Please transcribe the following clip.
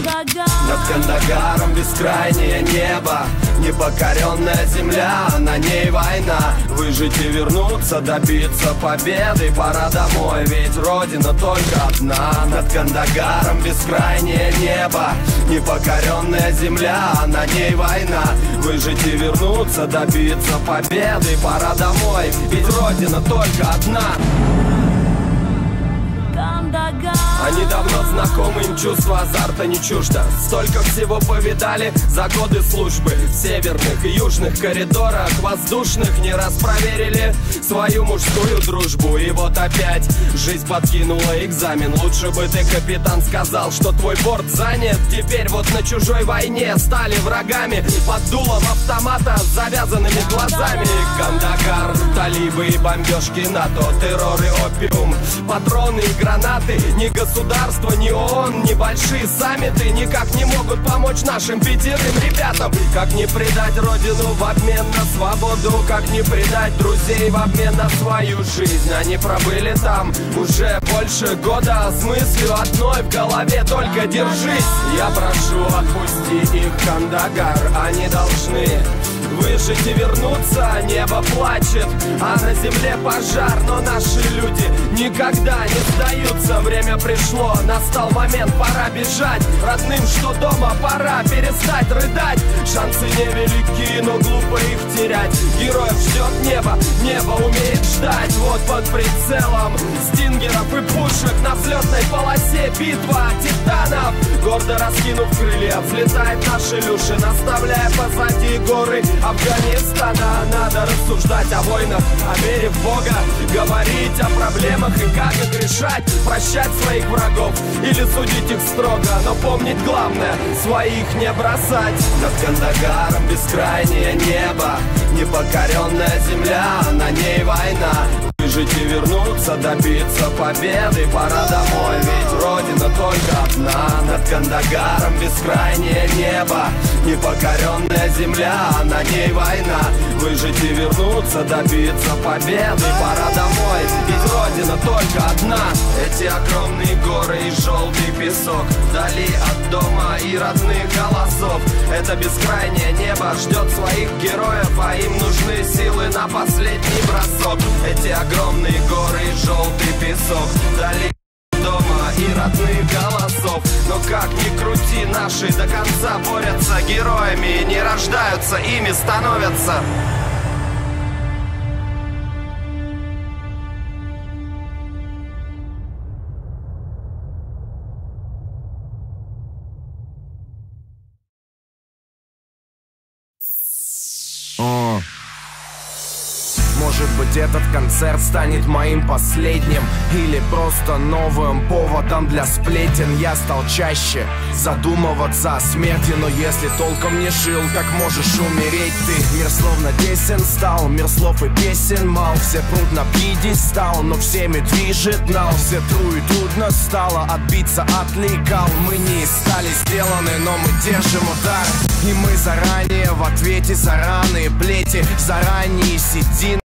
Над Кандагаром бескрайнее небо, непокоренная земля, на ней война. Выжить и вернуться, добиться победы, пора домой, ведь родина только одна. Над Кандагаром бескрайнее небо, непокоренная земля, на ней война. Выжить и вернуться, добиться победы, пора домой, ведь родина только одна. Они давно знакомы, им чувство азарта не чуждо. Столько всего повидали за годы службы. В северных и южных коридорах воздушных не раз проверили свою мужскую дружбу. И вот опять жизнь подкинула экзамен. Лучше бы ты, капитан, сказал, что твой борт занят. Теперь вот на чужой войне стали врагами под дулом автомата с завязанными глазами. Кандагар, талибы и бомбежки НАТО, террор и опиум, патроны и гранаты. Ни государство, ни ООН, ни большие саммиты никак не могут помочь нашим 5 ребятам. Как не предать родину в обмен на свободу, как не предать друзей в обмен на свою жизнь. Они пробыли там уже больше года с мыслью одной в голове: только держись. Я прошу, отпусти их, Кандагар, они должны выжить и вернуться. Небо плачет, а на земле пожар, но наши люди никогда не сдаются. Время пришло, настал момент, пора бежать. Родным, что дома, пора перестать рыдать. Шансы невелики, но глупо их терять. Героев ждет небо, небо умеет ждать. Вот под прицелом стингеров и пушек на взлетной полосе битва титанов. Гордо раскинув крылья, взлетает наша Илюша, наставляя позади горы Афганистана. Надо рассуждать о войнах, о вере в Бога, говорить о проблемах и как их решать. Прощать своих врагов или судить их строго, но помнить главное: своих не бросать. Над Кандагаром бескрайнее небо, непокоренная земля, на ней война. Выжить и вернуться, добиться победы, пора домой, ведь родина только одна. Над Кандагаром бескрайнее небо, непокоренная земля, на ней война. Выжить и вернуться, добиться победы, пора домой, ведь родина только одна. Эти огромные горы и желтый песок, вдали от дома и родных голосов. Это бескрайнее небо ждет своих героев, а им нужны силы на последний бросок. Эти огромные горы и желтый песок, вдали от дома и родных голосов. Но как ни крути, наши до конца борются героями, не рождаются, ими становятся. Может быть, этот концерт станет моим последним, или просто новым поводом для сплетен. Я стал чаще задумываться о смерти, но если толком не жил, как можешь умереть ты? Мир словно тесен стал, мир слов и песен мал. Все прут на пьедестал, но всеми движет нал. Все тру и трудно стало отбиться от лекал. Мы не стали сделаны, но мы держим удар. И мы заранее в ответе за раны, плети, заранее сидим